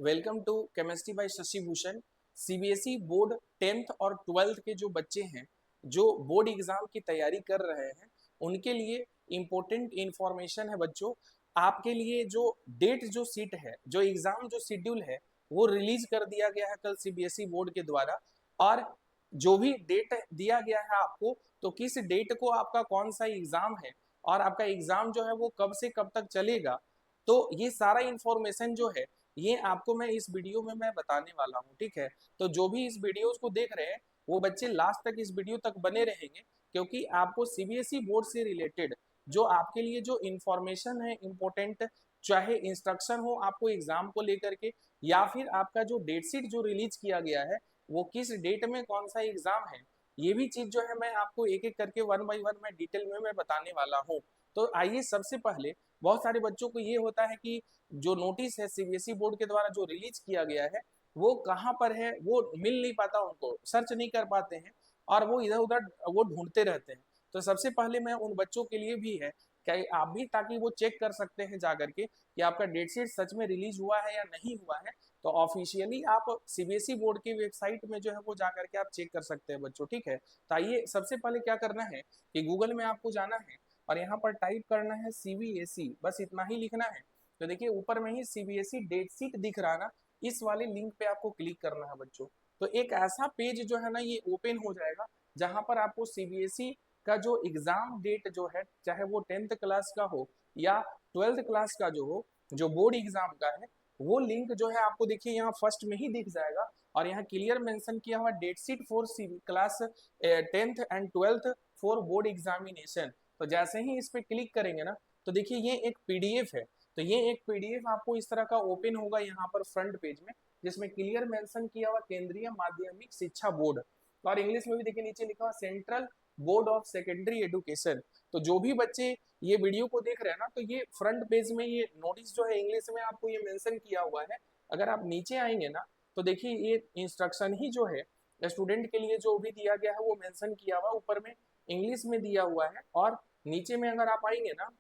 Welcome to chemistry by Shashi Bhushan. CBSE board 10th और 12th के जो बच्चे हैं जो बोर्ड एग्जाम की तैयारी कर रहे हैं उनके लिए इम्पोर्टेंट इंफॉर्मेशन है बच्चों। आपके लिए जो डेट जो सीट है जो एग्जाम जो शेड्यूल है वो रिलीज कर दिया गया है कल सीबीएसई बोर्ड के द्वारा। और जो भी डेट दिया गया है आपको, तो किस डेट को आपका कौन सा एग्जाम है और आपका एग्जाम जो है वो कब से कब तक चलेगा, तो ये सारा इंफॉर्मेशन जो है ये आपको मैं इस वीडियो में मैं बताने वाला हूँ। ठीक है, तो जो भी इस वीडियो को देख रहे हैं वो बच्चे लास्ट तक इस वीडियो तक बने रहेंगे, क्योंकि आपको सीबीएसई बोर्ड से रिलेटेड जो आपके लिए जो इंफॉर्मेशन है इम्पोर्टेंट, चाहे इंस्ट्रक्शन हो आपको एग्जाम को लेकर के या फिर आपका जो डेट शीट जो रिलीज किया गया है वो किस डेट में कौन सा एग्जाम है, ये भी चीज जो है मैं आपको एक एक करके वन बाई वन मैं डिटेल में मैं बताने वाला हूँ। तो आइए सबसे पहले, बहुत सारे बच्चों को ये होता है कि जो नोटिस है सीबीएसई बोर्ड के द्वारा जो रिलीज किया गया है वो कहाँ पर है, वो मिल नहीं पाता, उनको सर्च नहीं कर पाते हैं और वो इधर उधर वो ढूंढते रहते हैं। तो सबसे पहले मैं उन बच्चों के लिए भी है क्या आप भी, ताकि वो चेक कर सकते हैं जाकर के कि आपका डेट शीट सच में रिलीज हुआ है या नहीं हुआ है, तो ऑफिशियली आप सीबीएसई बोर्ड की वेबसाइट में जो है वो जाकर के आप चेक कर सकते हैं बच्चों। ठीक है, तो आइए सबसे पहले क्या करना है कि गूगल में आपको जाना है और यहाँ पर टाइप करना है सीबीएसई, बस इतना ही लिखना है। तो देखिए ऊपर में ही सीबीएसई डेट शीट दिख रहा है ना, इस वाले लिंक पे आपको क्लिक करना है बच्चों। तो एक ऐसा पेज जो है ना ये ओपन हो जाएगा जहां पर आपको सीबीएसई का जो एग्जाम डेट जो है, चाहे वो 10th क्लास का हो या 12th क्लास का जो हो, जो बोर्ड एग्जाम का है, वो लिंक जो है आपको देखिए यहाँ फर्स्ट में ही दिख जाएगा। और यहाँ क्लियर मेंशन किया हुआ date sheet for CB class 10th and 12th for board examination. तो जैसे ही इस पे क्लिक करेंगे ना, तो देखिए ये एक पीडीएफ है। तो ये एक पीडीएफ आपको इस तरह का ओपन होगा यहाँ पर फ्रंट पेज में, जिसमें क्लियर मेंशन किया हुआ केंद्रीय माध्यमिक शिक्षा बोर्ड, और इंग्लिश में भी देखिए नीचे लिखा हुआ central board of secondary education. तो जो भी बच्चे ये वीडियो को देख रहे हैं ना, तो ये फ्रंट पेज में ये नोटिस जो है इंग्लिश में आपको ये मेंशन किया हुआ है। अगर आप नीचे आएंगे ना, तो देखिए ये इंस्ट्रक्शन ही जो है स्टूडेंट के लिए जो भी दिया गया है वो मेंशन किया हुआ ऊपर में इंग्लिश में दिया हुआ है। और नीचे में अगर आप आएंगे ना,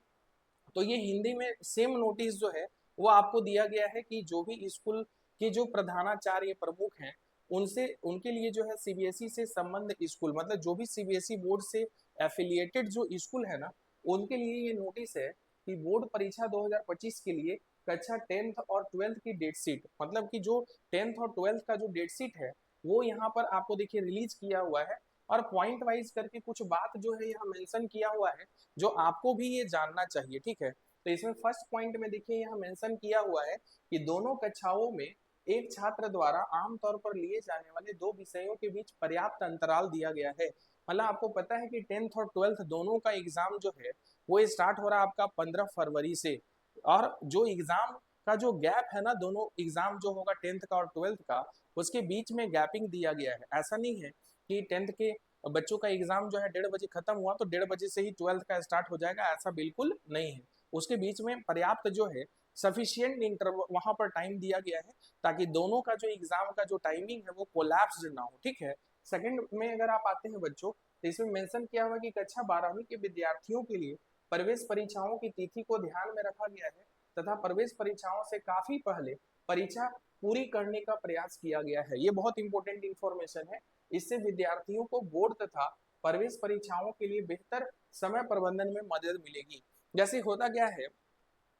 तो ये हिंदी में सेम नोटिस जो है वो आपको दिया गया है कि जो भी स्कूल के जो प्रधानाचार्य प्रमुख हैं उनसे, उनके लिए जो है सीबीएसई से संबंध स्कूल, मतलब जो भी सीबीएसई बोर्ड से एफिलिएटेड जो स्कूल है ना, उनके लिए ये नोटिस है कि बोर्ड परीक्षा 2025 के लिए कक्षा 10th और 12th की डेट शीट, मतलब कि जो 10th और 12th का जो डेट शीट है वो यहाँ पर आपको देखिए रिलीज किया हुआ है। और पॉइंट वाइज करके कुछ बात जो है यहाँ मेंशन किया हुआ है जो आपको भी ये जानना चाहिए। ठीक है, तो इसमें फर्स्ट पॉइंट में देखिए यहाँ मेंशन किया हुआ है कि दोनों कक्षाओं में एक छात्र द्वारा आमतौर पर लिए जाने वाले दो विषयों के बीच पर्याप्त अंतराल दिया गया है। मतलब आपको पता है कि 10th और 12th दोनों का एग्जाम जो है वो स्टार्ट हो रहा है आपका 15 फरवरी से, और जो एग्जाम का जो गैप है ना, दोनों एग्जाम जो होगा 10th का और 12th का, उसके बीच में गैपिंग दिया गया है। ऐसा नहीं है कि 10th के बच्चों का एग्जाम जो है 1:30 बजे खत्म हुआ तो 1:30 बजे से ही 12th का स्टार्ट हो जाएगा, ऐसा बिल्कुल नहीं है। उसके बीच में पर्याप्त जो है सफिशियंट इंटरवल वहां पर टाइम दिया गया है, ताकि दोनों का जो एग्जाम का जो टाइमिंग है वो कोलैप्स ना हो। ठीक है, सेकंड में अगर आप आते हैं बच्चों, तो इसमें मेंशन किया हुआ कि कक्षा 12वीं के विद्यार्थियों के लिए प्रवेश परीक्षाओं की तिथि को ध्यान में रखा गया है तथा प्रवेश परीक्षाओं से काफी पहले परीक्षा पूरी करने का प्रयास किया गया है। ये बहुत इंपॉर्टेंट इंफॉर्मेशन है। इससे विद्यार्थियों को बोर्ड तथा प्रवेश परीक्षाओं के लिए बेहतर समय प्रबंधन में मदद मिलेगी। जैसे होता क्या है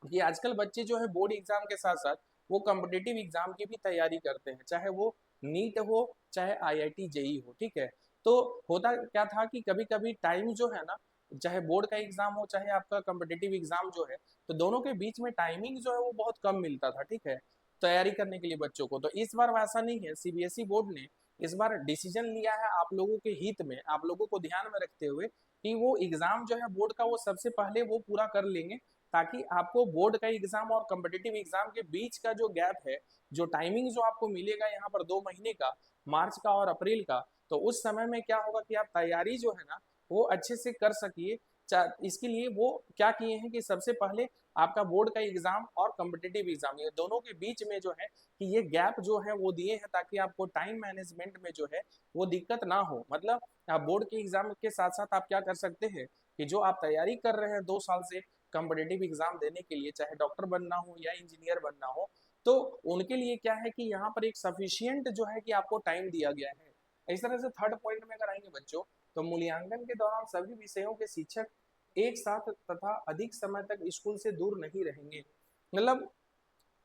कि आजकल बच्चे जो है बोर्ड एग्जाम के साथ साथ वो कॉम्पिटेटिव एग्जाम की भी तैयारी करते हैं, चाहे वो नीट हो चाहे आईआईटी जेई हो। ठीक है, तो होता क्या था कि कभी कभी टाइम जो है ना, चाहे बोर्ड का एग्जाम हो चाहे आपका कॉम्पिटेटिव एग्जाम जो है, तो दोनों के बीच में टाइमिंग जो है वो बहुत कम मिलता था। ठीक है, तैयारी करने के लिए बच्चों को। तो इस बार वैसा नहीं है, सीबीएसई बोर्ड ने इस बार डिसीजन लिया है आप लोगों के हित में, आप लोगों को ध्यान में रखते हुए कि वो एग्जाम जो है बोर्ड का वो सबसे पहले वो पूरा कर लेंगे, ताकि आपको बोर्ड का एग्जाम और कॉम्पिटेटिव एग्जाम के बीच का जो गैप है, जो टाइमिंग जो आपको मिलेगा यहाँ पर 2 महीने का, मार्च का और अप्रैल का, तो उस समय में क्या होगा कि आप तैयारी जो है ना वो अच्छे से कर सकिए। इसके लिए वो क्या किए हैं कि सबसे पहले आपका बोर्ड का एग्जाम और कॉम्पिटेटिव एग्जाम ये दोनों के बीच में जो है कि ये गैप जो है वो दिए हैं, ताकि आपको टाइम मैनेजमेंट में जो है वो दिक्कत ना हो। मतलब आप बोर्ड के एग्जाम के साथ साथ आप क्या कर सकते हैं कि जो आप तैयारी कर रहे हैं 2 साल से कॉम्पिटेटिव एग्जाम देने के लिए, चाहे डॉक्टर बनना हो या इंजीनियर बनना हो, तो उनके लिए क्या है कि यहाँ पर एक सफिशियंट जो है कि आपको टाइम दिया गया है। इस तरह से थर्ड पॉइंट में अगर आएंगे बच्चों, तो मूल्यांकन के दौरान सभी विषयों के शिक्षक एक साथ तथा अधिक समय तक स्कूल से दूर नहीं रहेंगे। मतलब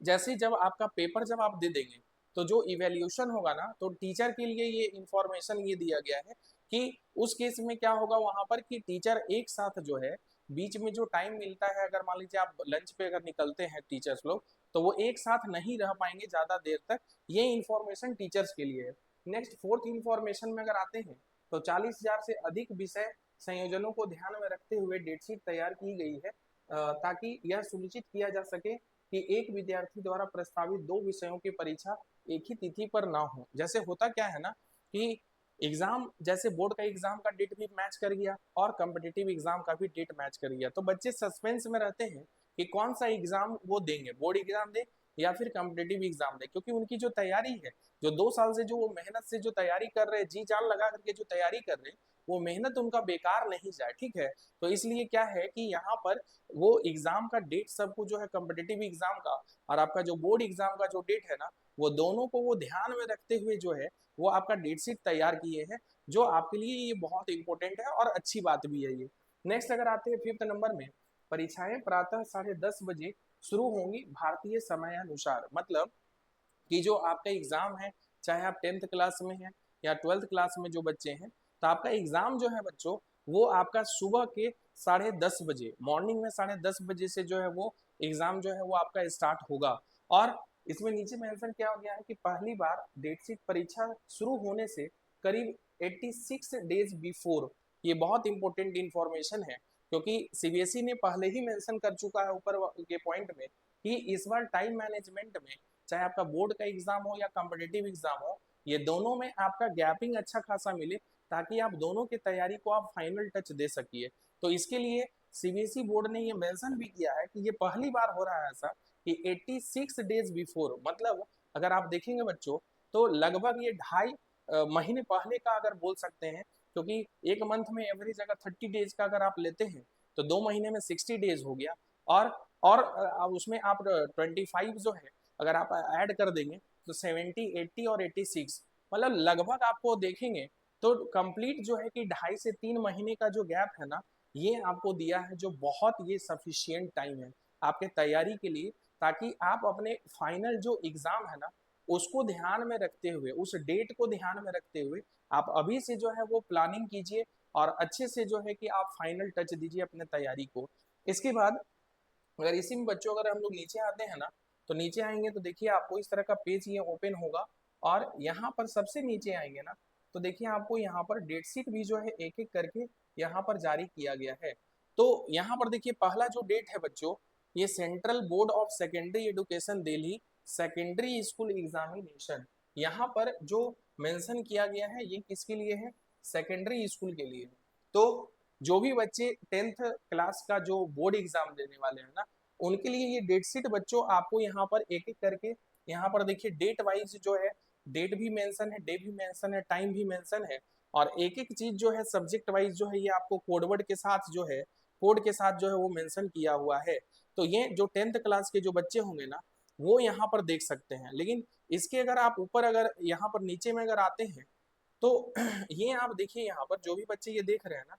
जैसे जब आपका पेपर जब आप दे देंगे, तो जो इवेल्यूशन होगा ना, तो टीचर के लिए ये इंफॉर्मेशन ये दिया गया है कि उस केस में क्या होगा वहां पर कि टीचर एक साथ जो है बीच में जो टाइम मिलता है, अगर मान लीजिए आप लंच पे अगर निकलते हैं टीचर्स लोग, तो वो एक साथ नहीं रह पाएंगे ज्यादा देर तक। ये इंफॉर्मेशन टीचर्स के लिए है। नेक्स्ट फोर्थ इंफॉर्मेशन में अगर आते हैं, तो 40,000 से अधिक विषय संयोजनों को ध्यान में रखते हुए डेटशीट तैयार की गई है, ताकि यह सुनिश्चित किया जा सके कि एक विद्यार्थी द्वारा प्रस्तावित दो विषयों की परीक्षा एक ही तिथि पर ना हो। जैसे होता क्या है ना कि एग्जाम, जैसे बोर्ड का एग्जाम का डेट भी मैच कर गया और कॉम्पिटिटिव एग्जाम का भी डेट मैच कर गया, तो बच्चे सस्पेंस में रहते हैं कि कौन सा एग्जाम वो देंगे, बोर्ड एग्जाम दे या फिर कॉम्पिटिटिव एग्जाम दे, क्योंकि उनकी जो तैयारी है, जो 2 साल से जो वो मेहनत से जो तैयारी कर रहे हैं, जी जान लगा करके जो तैयारी कर रहे हैं, वो मेहनत उनका बेकार नहीं जाए। ठीक है, तो इसलिए क्या है कि यहाँ पर वो एग्जाम का डेट सबको जो है कॉम्पिटिटिव एग्जाम का और आपका जो बोर्ड एग्जाम का जो डेट है ना, वो दोनों को वो ध्यान में रखते हुए जो है वो आपका डेट शीट तैयार किए हैं, जो आपके लिए ये बहुत इंपॉर्टेंट है और अच्छी बात भी है ये। नेक्स्ट अगर आते हैं फिफ्थ नंबर में, परीक्षाएं प्रातः 10:30 बजे शुरू होंगी भारतीय समयानुसार। मतलब कि जो आपका एग्जाम है, चाहे आप 10th क्लास में हैं या 12th क्लास में जो बच्चे हैं, तो आपका एग्जाम जो है बच्चों, वो आपका सुबह के 10:30 बजे, मॉर्निंग में 10:30 बजे से जो है वो एग्जाम जो है वो आपका स्टार्ट होगा। और इसमें नीचे मेंशन किया गया है कि पहली बार डेट शीट परीक्षा शुरू होने से करीब 86 डेज बिफोर। ये बहुत इंपॉर्टेंट इंफॉर्मेशन है, क्योंकि सीबीएसई ने पहले ही मेंशन कर चुका है ऊपर के पॉइंट में कि इस बार टाइम मैनेजमेंट में, चाहे आपका बोर्ड का एग्जाम हो या कॉम्पिटिटिव एग्जाम हो, ये दोनों में आपका गैपिंग अच्छा खासा मिले, ताकि आप दोनों की तैयारी को आप फाइनल टच दे सकिए। तो इसके लिए सीबीएसई बोर्ड ने ये मेंशन भी किया है कि ये पहली बार हो रहा है ऐसा कि 86 डेज बिफोर। मतलब अगर आप देखेंगे बच्चों, तो लगभग ये 2.5 महीने पहले का अगर बोल सकते हैं, क्योंकि एक मंथ में एवरेज अगर 30 डेज का अगर आप लेते हैं, तो 2 महीने में 60 डेज हो गया। और उसमें आप 25 जो है अगर आप ऐड कर देंगे, तो 70, 80 और 86, मतलब लगभग आपको देखेंगे तो कंप्लीट जो है कि 2.5 से 3 महीने का जो गैप है ना, ये आपको दिया है, जो बहुत ये सफिशियंट टाइम है आपके तैयारी के लिए, ताकि आप अपने फाइनल जो एग्जाम है ना, उसको ध्यान में रखते हुए, उस डेट को ध्यान में रखते हुए आप अभी से जो है वो प्लानिंग कीजिए और अच्छे से जो है कि आप फाइनल टच दीजिए अपने तैयारी को। इसके बाद अगर इसी में बच्चों अगर हम लोग नीचे आते हैं ना, तो नीचे आएंगे तो देखिए आपको इस तरह का पेज ये ओपन होगा, और यहाँ पर सबसे नीचे आएंगे ना, तो देखिए आपको यहाँ पर डेट शीट भी जो है एक एक करके यहाँ पर जारी किया गया है। तो यहाँ पर देखिए पहला जो डेट है बच्चों, ये central board of secondary education Delhi secondary school examination, यहाँ पर जो मेंशन किया गया है ये किसके लिए है, सेकेंडरी स्कूल के लिए है। तो जो भी बच्चे 10th क्लास का जो बोर्ड एग्जाम देने वाले हैं ना, उनके लिए ये डेट शीट बच्चों आपको यहाँ पर एक एक करके, यहाँ पर देखिए डेट वाइज जो है, डेट भी मेंशन है, डे भी मेंशन है, टाइम भी मेंशन है, और एक एक चीज जो है सब्जेक्ट वाइज जो है ये आपको कोडवर्ड के साथ जो है, कोड के साथ जो है वो मेंशन किया हुआ है। तो ये जो 10th क्लास के जो बच्चे होंगे ना, वो यहाँ पर देख सकते हैं। लेकिन इसके अगर आप ऊपर अगर यहाँ पर नीचे में अगर आते हैं, तो ये आप देखिए यहाँ पर जो भी बच्चे ये देख रहे हैं ना,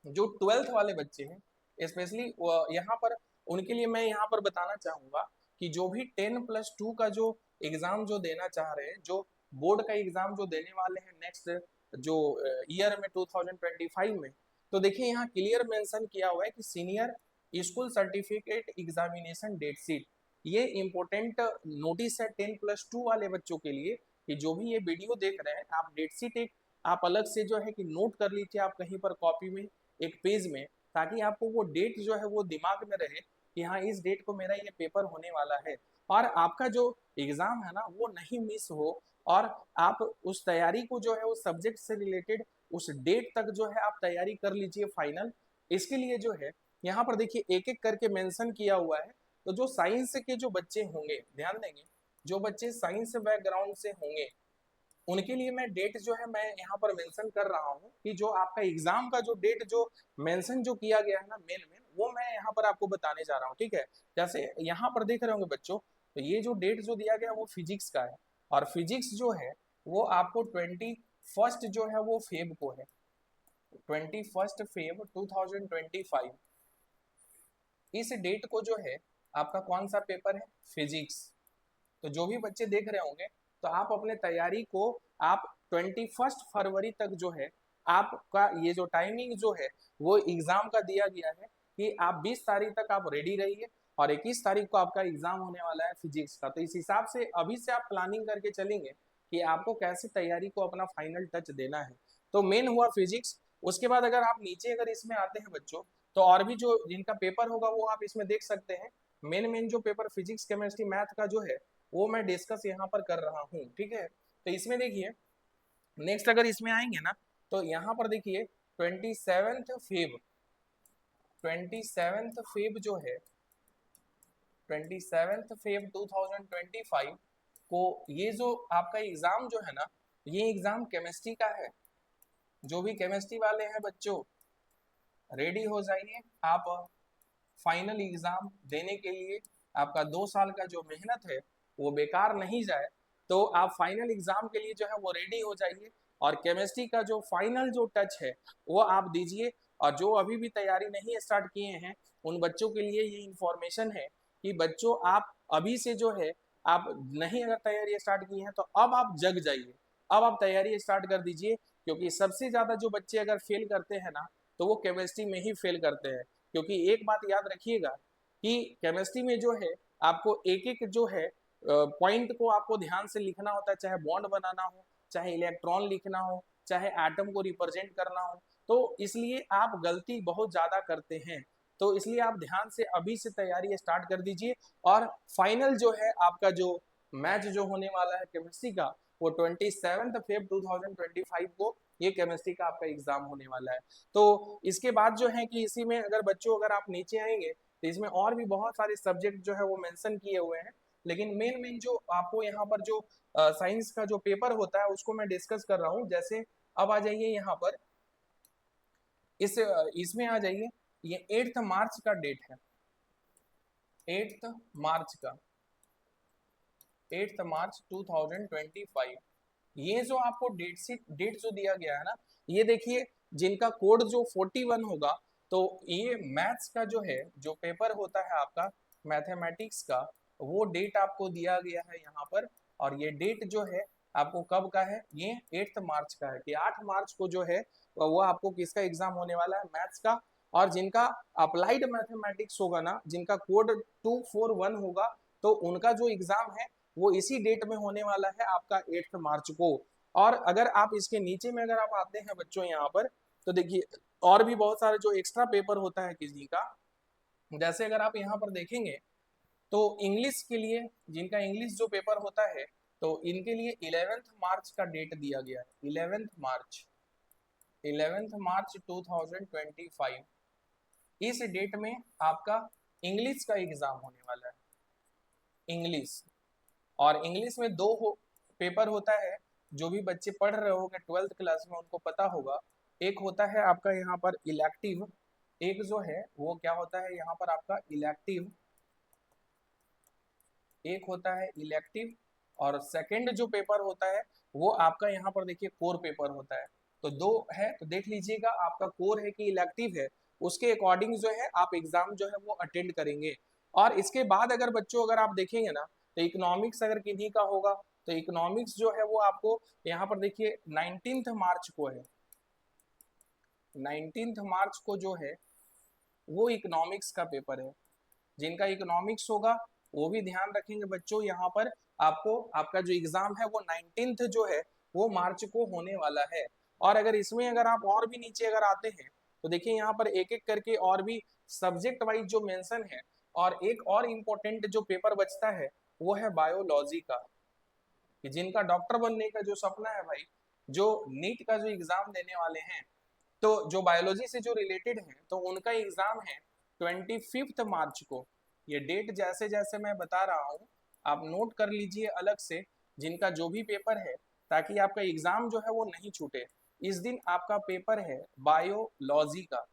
जो 12th वाले बच्चे हैं स्पेशली यहाँ पर, उनके लिए मैं यहाँ पर बताना चाहूंगा कि जो भी 10+2 का जो एग्जाम जो देना चाह रहे हैं, जो बोर्ड का एग्जाम जो देने वाले हैं नेक्स्ट जो ईयर में 2025 में, तो देखिए यहाँ क्लियर मेंशन किया हुआ है कि senior school certificate examination date sheet, ये इंपॉर्टेंट नोटिस है 10+2 वाले बच्चों के लिए, कि जो भी ये वीडियो देख रहे हैं आप डेट शीट एक आप अलग से जो है कि नोट कर लीजिए आप कहीं पर कॉपी में, एक पेज में, ताकि आपको वो डेट जो है वो दिमाग में रहे कि हाँ इस डेट को मेरा ये पेपर होने वाला है, और आपका जो एग्जाम है ना वो नहीं मिस हो, और आप उस तैयारी को जो है उस सब्जेक्ट से रिलेटेड उस डेट तक जो है आप तैयारी कर लीजिए फाइनल। इसके लिए जो है यहाँ पर देखिए एक एक करके मेंशन किया हुआ है। तो जो साइंस के जो बच्चे होंगे, ध्यान देंगे, जो बच्चे साइंस बैकग्राउंड से होंगे, उनके लिए मैं डेट जो है मैं यहाँ पर मेंशन कर रहा हूँ कि जो आपका एग्जाम का जो डेट जो मेंशन जो किया गया है ना मेन में, वो मैं यहाँ पर आपको बताने जा रहा हूँ। ठीक है, जैसे यहाँ पर देख रहे होंगे बच्चों, तो ये जो डेट जो दिया गया वो फिजिक्स का है, और फिजिक्स जो है वो आपको 21 जो है वो फेब को है, 21 फेब 2025। इस डेट को जो है आपका कौन सा पेपर है, फिजिक्स। तो जो भी बच्चे देख रहे होंगे तो आप अपने तैयारी को आप 21 फरवरी तक जो है आपका ये जो टाइमिंग जो है वो एग्जाम का दिया गया है कि आप 20 तारीख तक आप रेडी रहिए, और 21 तारीख को आपका एग्जाम होने वाला है फिजिक्स का। तो इस हिसाब से अभी से आप प्लानिंग करके चलेंगे कि आपको कैसे तैयारी को अपना फाइनल टच देना है। तो मेन हुआ फिजिक्स। उसके बाद अगर आप नीचे अगर इसमें आते हैं बच्चों, तो और भी जो जिनका पेपर होगा वो आप इसमें देख सकते हैं। मेन मेन जो पेपर फिजिक्स केमिस्ट्री मैथ का जो है वो मैं डिस्कस यहाँ पर कर रहा हूँ, ठीक है। तो इसमें देखिए नेक्स्ट अगर इसमें आएंगे ना, तो यहाँ पर देखिए 27 फेब 27 फेब जो है 27 फेब 2025 को ये जो आपका एग्जाम जो है ना, ये एग्जाम केमिस्ट्री का है। जो भी केमिस्ट्री वाले हैं बच्चों रेडी हो जाइए, आप फाइनल एग्जाम देने के लिए आपका 2 साल का जो मेहनत है वो बेकार नहीं जाए। तो आप फाइनल एग्जाम के लिए जो है वो रेडी हो जाइए, और केमिस्ट्री का जो फाइनल जो टच है वो आप दीजिए। और जो अभी भी तैयारी नहीं स्टार्ट किए हैं उन बच्चों के लिए ये इंफॉर्मेशन है कि बच्चों आप अभी से जो है आप नहीं अगर तैयारी स्टार्ट की है तो अब आप जग जाइए, अब आप तैयारी स्टार्ट कर दीजिए। क्योंकि सबसे ज्यादा जो बच्चे अगर फेल करते हैं ना तो वो केमिस्ट्री में ही फेल करते हैं। क्योंकि एक बात याद रखिएगा कि केमिस्ट्री में जो है आपको एक एक जो है पॉइंट को आपको ध्यान से लिखना होता है, चाहे बॉन्ड बनाना हो, चाहे इलेक्ट्रॉन लिखना हो, चाहे एटम को रिप्रेजेंट करना हो। तो इसलिए आप गलती बहुत ज्यादा करते हैं। तो इसलिए आप ध्यान से अभी से तैयारी स्टार्ट कर दीजिए। और फाइनल जो है आपका जो मैच जो होने वाला है केमिस्ट्री का वो 27 फेब 2025 को ये केमिस्ट्री का आपका एग्जाम होने वाला है। तो इसके बाद जो है कि इसी में अगर बच्चों अगर आप नीचे आएंगे तो इसमें और भी बहुत सारे सब्जेक्ट जो है वो मेंशन किए हुए हैं। लेकिन मेन मेन जो आपको यहाँ पर जो साइंस का जो पेपर होता है उसको मैं डिस्कस कर रहा हूँ। जैसे अब आ जाइए यहाँ पर इसमें आ जाइए, ये 8 मार्च का डेट है, 8 मार्च का 8 मार्च 2025। ये जो आपको डेट जो दिया गया है ना, ये देखिए जिनका कोड जो 41 होगा, तो ये मैथ्स का जो है जो पेपर होता है आपका मैथमेटिक्स का, वो डेट आपको दिया गया है यहाँ पर। और ये डेट जो है आपको कब का है, ये 8 मार्च का है कि 8 मार्च को जो है वो आपको किसका एग्जाम होने वाला है, मैथ्स का। और जिनका अप्लाइड मैथमेटिक्स होगा ना, जिनका कोड 241 होगा, तो उनका जो एग्जाम है वो इसी डेट में होने वाला है आपका 8 मार्च को। और अगर आप इसके नीचे में अगर आप आते हैं बच्चों यहाँ पर, तो देखिए और भी बहुत सारे जो एक्स्ट्रा पेपर होता है किसी का। जैसे अगर आप यहाँ पर देखेंगे तो इंग्लिश के लिए, जिनका इंग्लिश जो पेपर होता है, तो इनके लिए 11 मार्च का डेट दिया गया है, 11 मार्च 2025। इस डेट में आपका इंग्लिश का एग्जाम होने वाला है, इंग्लिश। और इंग्लिश में पेपर होता है, जो भी बच्चे पढ़ रहे होंगे 12th क्लास में उनको पता होगा। एक होता है आपका यहाँ पर इलेक्टिव, एक जो है वो क्या होता है यहाँ पर आपका इलेक्टिव, एक होता है इलेक्टिव। और सेकंड जो पेपर होता है वो आपका यहाँ पर देखिए कोर पेपर होता है। तो दो है, तो देख लीजिएगा आपका कोर है कि इलेक्टिव है, उसके अकॉर्डिंग जो है आप एग्जाम जो है वो अटेंड करेंगे। और इसके बाद अगर बच्चों अगर आप देखेंगे ना, तो इकोनॉमिक्स अगर किन्हीं का होगा तो इकोनॉमिक्स जो है वो आपको यहाँ पर देखिए 19 मार्च को है, 19 मार्च को जो है वो इकोनॉमिक्स का पेपर है। जिनका इकोनॉमिक्स होगा वो भी ध्यान रखेंगे बच्चों, यहाँ पर आपको आपका जो एग्जाम है वो 19 जो है वो मार्च को होने वाला है। और अगर इसमें अगर आप और भी नीचे अगर आते हैं तो देखिए यहाँ पर एक एक करके और भी सब्जेक्ट वाइज जो मेंशन है। और एक और इम्पोर्टेंट जो पेपर बचता है वो है बायोलॉजी का, कि जिनका डॉक्टर बनने का जो सपना है भाई, जो नीट का जो एग्जाम देने वाले हैं, तो जो बायोलॉजी से जो रिलेटेड है तो उनका एग्जाम है 25 मार्च को। ये डेट जैसे जैसे मैं बता रहा हूँ आप नोट कर लीजिए अलग से, जिनका जो भी पेपर है, ताकि आपका एग्जाम जो है वो नहीं छूटे। इस दिन आपका पेपर है बायोलॉजी का,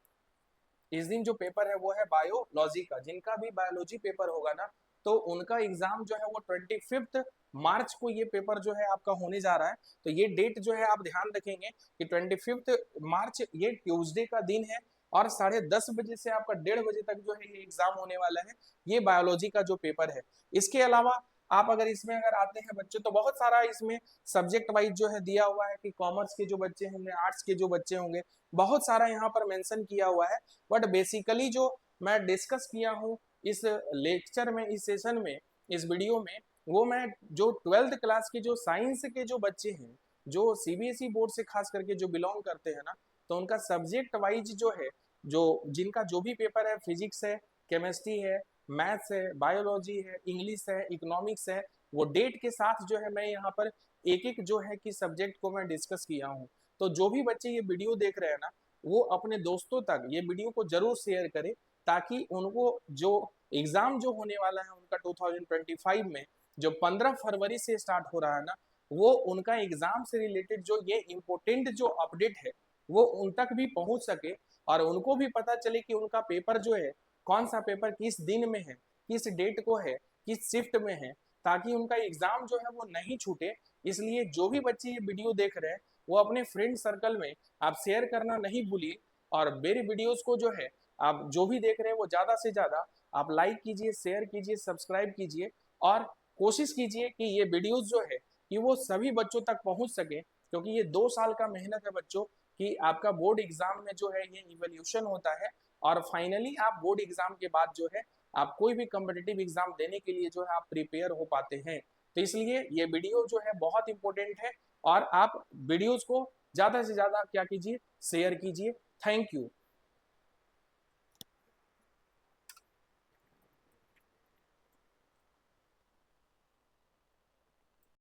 इस दिन जो पेपर है वो है बायोलॉजी का। जिनका भी बायोलॉजी पेपर होगा ना तो उनका एग्जाम जो है वो 25 मार्च को ये पेपर जो है आपका होने जा रहा है। तो ये डेट जो है आप ध्यान रखेंगे कि 25 मार्च ये ट्यूसडे का दिन है और 10:30 बजे से आपका 1:30 बजे तक जो है ये एग्जाम होने वाला है, ये बायोलॉजी का जो पेपर है। इसके अलावा आप अगर इसमें अगर आते हैं बच्चे तो बहुत सारा इसमें सब्जेक्ट वाइज जो है दिया हुआ है कि कॉमर्स के जो बच्चे होंगे, आर्ट्स के जो बच्चे होंगे, बहुत सारा यहाँ पर मेंशन किया हुआ है। बट बेसिकली जो मैं डिस्कस किया हूँ इस लेक्चर में, इस सेशन में, इस वीडियो में, वो मैं जो 12th क्लास के जो साइंस के जो बच्चे हैं, जो सीबीएसई बोर्ड से खास करके जो बिलोंग करते हैं ना, तो उनका सब्जेक्ट वाइज जो है, जो जिनका जो भी पेपर है, फिजिक्स है, केमिस्ट्री है, मैथ्स है, बायोलॉजी है, इंग्लिश है, इकोनॉमिक्स है, वो डेट के साथ जो है मैं यहाँ पर एक एक जो है कि सब्जेक्ट को मैं डिस्कस किया हूँ। तो जो भी बच्चे ये वीडियो देख रहे हैं ना, वो अपने दोस्तों तक ये वीडियो को जरूर शेयर करें, ताकि उनको जो एग्जाम जो होने वाला है उनका 2025 में, जो 15 फरवरी से स्टार्ट हो रहा है ना, वो उनका एग्जाम से रिलेटेड जो ये इम्पोर्टेंट जो अपडेट है वो उन तक भी पहुंच सके और उनको भी पता चले कि उनका पेपर जो है, कौन सा पेपर किस दिन में है, किस डेट को है, किस शिफ्ट में है, ताकि उनका एग्जाम जो है वो नहीं छूटे। इसलिए जो भी बच्चे ये वीडियो देख रहे हैं वो अपने फ्रेंड सर्कल में आप शेयर करना नहीं भूलिए, और मेरे वीडियोस को जो है आप जो भी देख रहे हैं वो ज्यादा से ज्यादा आप लाइक कीजिए, शेयर कीजिए, सब्सक्राइब कीजिए, और कोशिश कीजिए कि ये वीडियोस जो है कि वो सभी बच्चों तक पहुंच सके, क्योंकि ये 2 साल का मेहनत है बच्चों कि आपका बोर्ड एग्जाम में जो है ये इवोल्यूशन होता है, और फाइनली आप बोर्ड एग्जाम के बाद जो है आप कोई भी कम्पिटिटिव एग्जाम देने के लिए जो है आप प्रिपेयर हो पाते हैं। तो इसलिए ये वीडियो जो है बहुत इंपॉर्टेंट है, और आप वीडियोस को ज्यादा से ज्यादा क्या कीजिए, शेयर कीजिए। Thank you.